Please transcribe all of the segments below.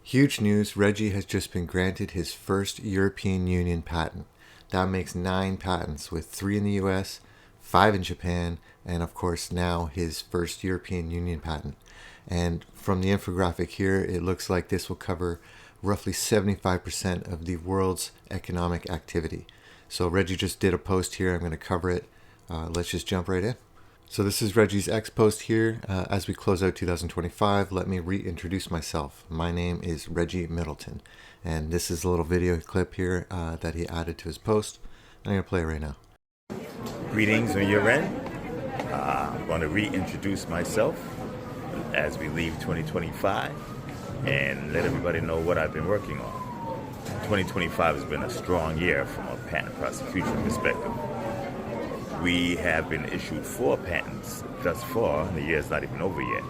Huge news, Reggie has just been granted his first European Union patent. That makes 9 patents, with 3 in the US, 5 in Japan, and of course now his first European Union patent. And from the infographic here, it looks like this will cover roughly 75% of the world's economic activity. So Reggie just did a post here. I'm going to cover it. Let's just jump right in. So this is Reggie's X post here. As we close out 2025, let me reintroduce myself. My name is Reggie Middleton, and this is a little video clip here that he added to his post. I'm going to play it right now. Greetings on your end. I'm going to reintroduce myself as we leave 2025 and let everybody know what I've been working on. 2025 has been a strong year from a patent prosecution perspective. We have been issued 4 patents thus far, and the year's not even over yet.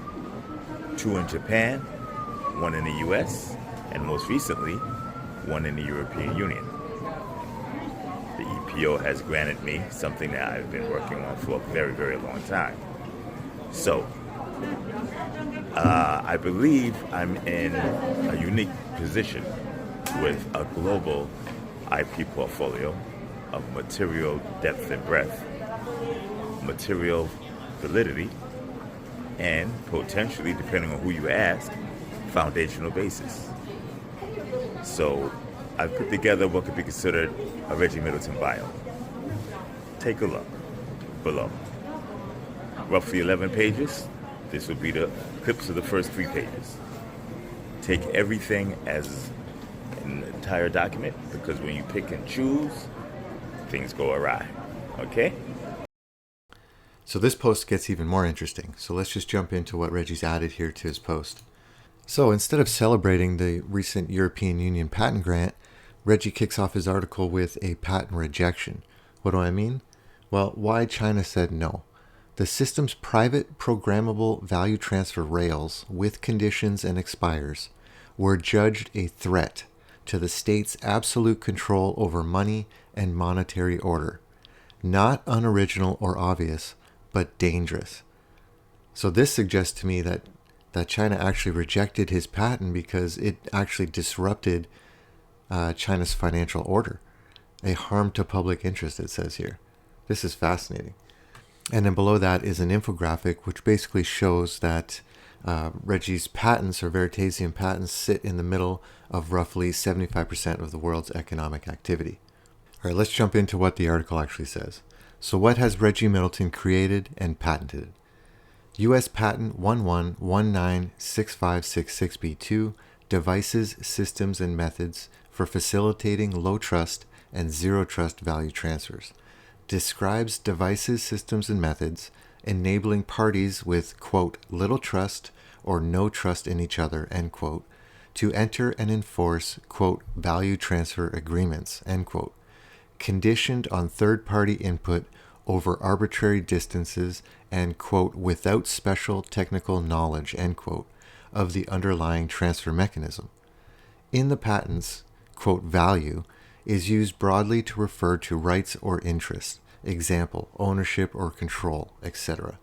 2 in Japan, 1 in the US, and most recently, 1 in the European Union. The EPO has granted me something that I've been working on for a very, very long time. So, I believe I'm in a unique position with a global IP portfolio of material depth and breadth, material validity, and potentially, depending on who you ask, foundational basis. So I've put together what could be considered a Reggie Middleton bio. Take a look below. Roughly 11 pages. This will be the clips of the first 3 pages. Take everything as an entire document, because when you pick and choose, things go awry. Okay? So this post gets even more interesting. So let's just jump into what Reggie's added here to his post. So instead of celebrating the recent European Union patent grant, Reggie kicks off his article with a patent rejection. What do I mean? Well, why China said no. The system's private programmable value transfer rails with conditions and expires were judged a threat to the state's absolute control over money and monetary order. Not unoriginal or obvious, but dangerous. So this suggests to me that China actually rejected his patent because it actually disrupted China's financial order. A harm to public interest, it says here. This is fascinating. And then below that is an infographic which basically shows that Reggie's patents, or Veritaseum patents, sit in the middle of roughly 75% of the world's economic activity. All right, let's jump into what the article actually says. So what has Reggie Middleton created and patented? U.S. Patent 11196566B2, Devices, Systems, and Methods for Facilitating Low Trust and Zero Trust Value Transfers. Describes devices, systems, and methods enabling parties with, quote, little trust or no trust in each other, end quote, to enter and enforce, quote, value transfer agreements, end quote, conditioned on third-party input over arbitrary distances and, quote, without special technical knowledge, end quote, of the underlying transfer mechanism. In the patents, quote, value is used broadly to refer to rights or interests, example, ownership or control, etc.,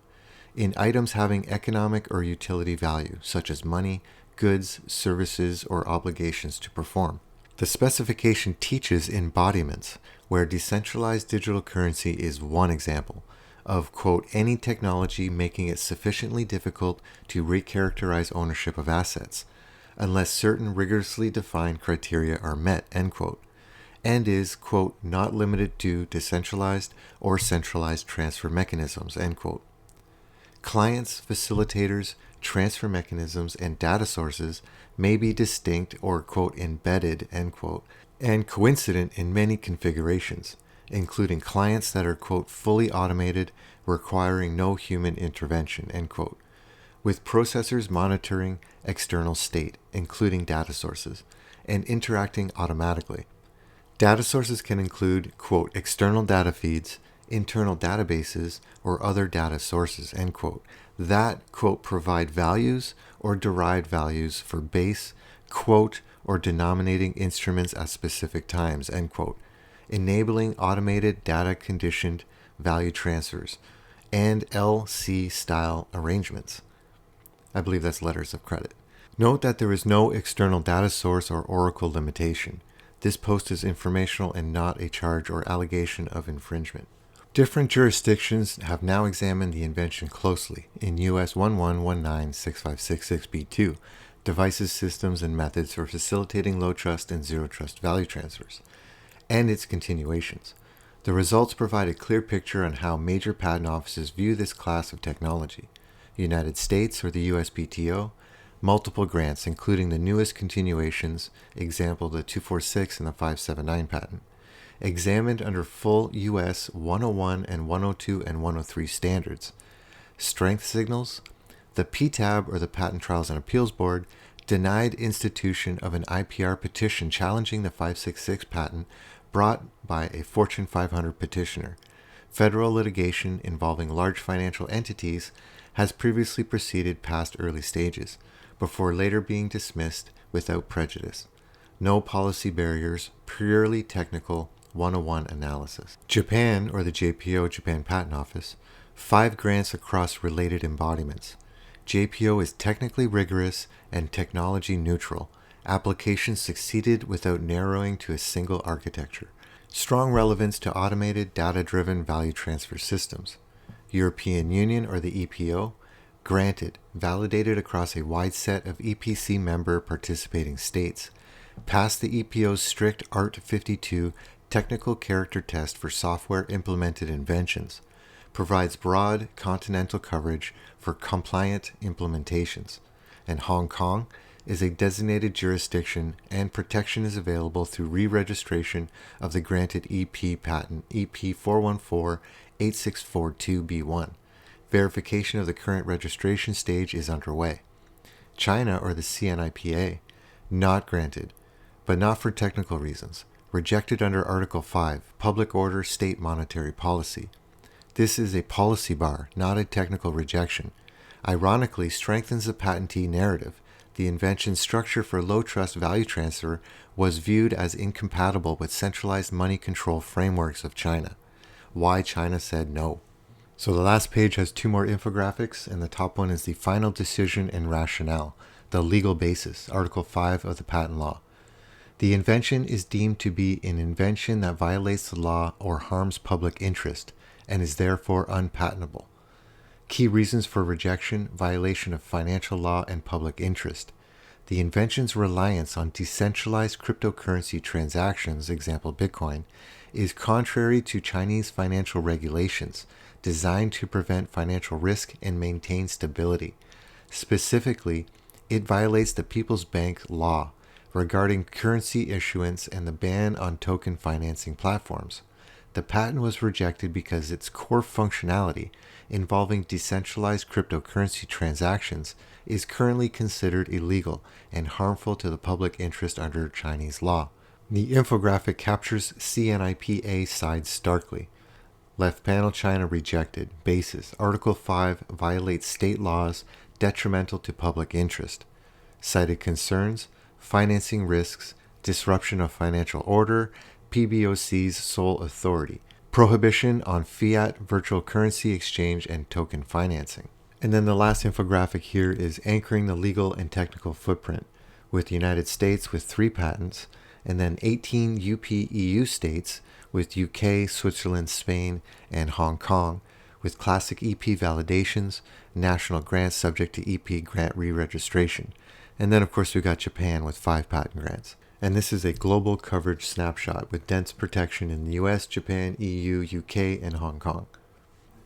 in items having economic or utility value, such as money, goods, services, or obligations to perform. The specification teaches embodiments, where decentralized digital currency is one example of, quote, any technology making it sufficiently difficult to recharacterize ownership of assets, unless certain rigorously defined criteria are met, end quote, and is, quote, not limited to decentralized or centralized transfer mechanisms, end quote. Clients, facilitators, transfer mechanisms, and data sources may be distinct or, quote, embedded, end quote, and coincident in many configurations, including clients that are, quote, fully automated, requiring no human intervention, end quote, with processors monitoring external state, including data sources, and interacting automatically. Data sources can include, quote, external data feeds, internal databases, or other data sources, end quote, that, quote, provide values or derived values for base, quote, or denominating instruments at specific times, end quote, enabling automated data conditioned value transfers and LC style arrangements. I believe that's letters of credit. Note that there is no external data source or oracle limitation. This post is informational and not a charge or allegation of infringement. Different jurisdictions have now examined the invention closely in US 11196566B2, Devices, Systems, and Methods for Facilitating Low Trust and Zero Trust Value Transfers, and its continuations. The results provide a clear picture on how major patent offices view this class of technology. United States, or the USPTO, multiple grants, including the newest continuations, example the 246 and the 579 patent, examined under full US 101 and 102 and 103 standards. Strength signals: the PTAB, or the Patent Trials and Appeals Board, denied institution of an IPR petition challenging the 566 patent brought by a Fortune 500 petitioner. Federal litigation involving large financial entities has previously proceeded past early stages, before later being dismissed without prejudice. No policy barriers, purely technical 101 analysis. Japan, or the JPO, Japan Patent Office, 5 grants across related embodiments. JPO is technically rigorous and technology neutral. Applications succeeded without narrowing to a single architecture. Strong relevance to automated, data-driven value transfer systems. European Union, or the EPO, granted, validated across a wide set of EPC member participating states. Passed the EPO's strict Art 52 technical character test for software implemented inventions. Provides broad continental coverage for compliant implementations. And Hong Kong is a designated jurisdiction, and protection is available through re-registration of the granted EP patent EP 4148642B1. Verification of the current registration stage is underway. China, or the CNIPA, not granted, but not for technical reasons. Rejected under Article 5, Public Order State Monetary Policy. This is a policy bar, not a technical rejection. Ironically, strengthens the patentee narrative. The invention's structure for low trust value transfer was viewed as incompatible with centralized money control frameworks of China. Why China said no. So the last page has 2 more infographics, and the top one is the final decision and rationale, the legal basis, Article 5 of the patent law. The invention is deemed to be an invention that violates the law or harms public interest, and is therefore unpatentable. Key reasons for rejection: violation of financial law and public interest. The invention's reliance on decentralized cryptocurrency transactions, example Bitcoin, is contrary to Chinese financial regulations designed to prevent financial risk and maintain stability. Specifically, it violates the People's Bank law regarding currency issuance and the ban on token financing platforms. The patent was rejected because its core functionality, involving decentralized cryptocurrency transactions, is currently considered illegal and harmful to the public interest under Chinese law. The infographic captures CNIPA side starkly. Left panel: China rejected. Basis: Article 5 violates state laws detrimental to public interest. Cited concerns: financing risks, disruption of financial order, PBOC's sole authority, prohibition on fiat virtual currency exchange and token financing. And then the last infographic here is anchoring the legal and technical footprint, with the United States with 3 patents, and then 18 UP-EU states with UK, Switzerland, Spain, and Hong Kong, with classic EP validations, national grants subject to EP grant re-registration. And then of course we got Japan with 5 patent grants. And this is a global coverage snapshot with dense protection in the US, Japan, EU, UK, and Hong Kong.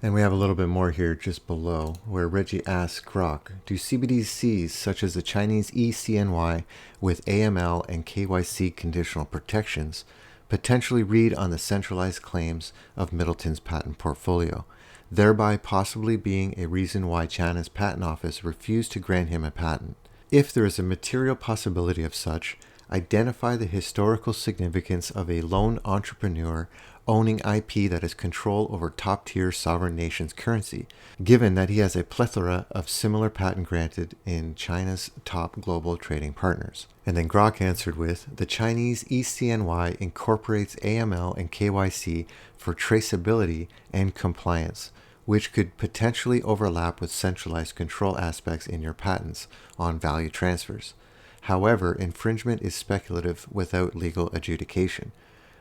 And we have a little bit more here just below, where Reggie asks Grok, do CBDCs such as the Chinese ECNY with AML and KYC conditional protections potentially read on the centralized claims of Middleton's patent portfolio, thereby possibly being a reason why China's patent office refused to grant him a patent? If there is a material possibility of such, identify the historical significance of a lone entrepreneur owning IP that has control over top-tier sovereign nations' currency, given that he has a plethora of similar patent granted in China's top global trading partners. And then Grok answered with, the Chinese ECNY incorporates AML and KYC for traceability and compliance, which could potentially overlap with centralized control aspects in your patents on value transfers. However, infringement is speculative without legal adjudication.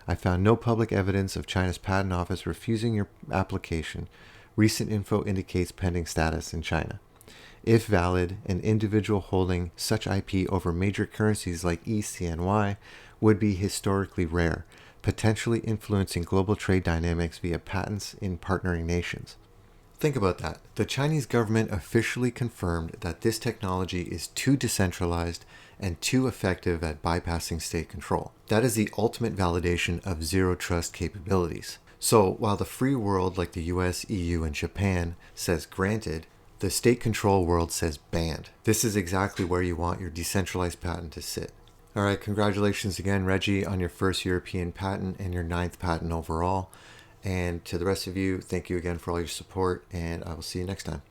I found no public evidence of China's patent office refusing your application. Recent info indicates pending status in China. If valid, an individual holding such IP over major currencies like ECNY would be historically rare, potentially influencing global trade dynamics via patents in partnering nations. Think about that. The Chinese government officially confirmed that this technology is too decentralized and too effective at bypassing state control. That is the ultimate validation of zero trust capabilities. So while the free world like the US, EU, and Japan says granted, the state control world says banned. This is exactly where you want your decentralized patent to sit. All right, congratulations again, Reggie, on your first European patent and your 9th patent overall. And to the rest of you, thank you again for all your support, and I will see you next time.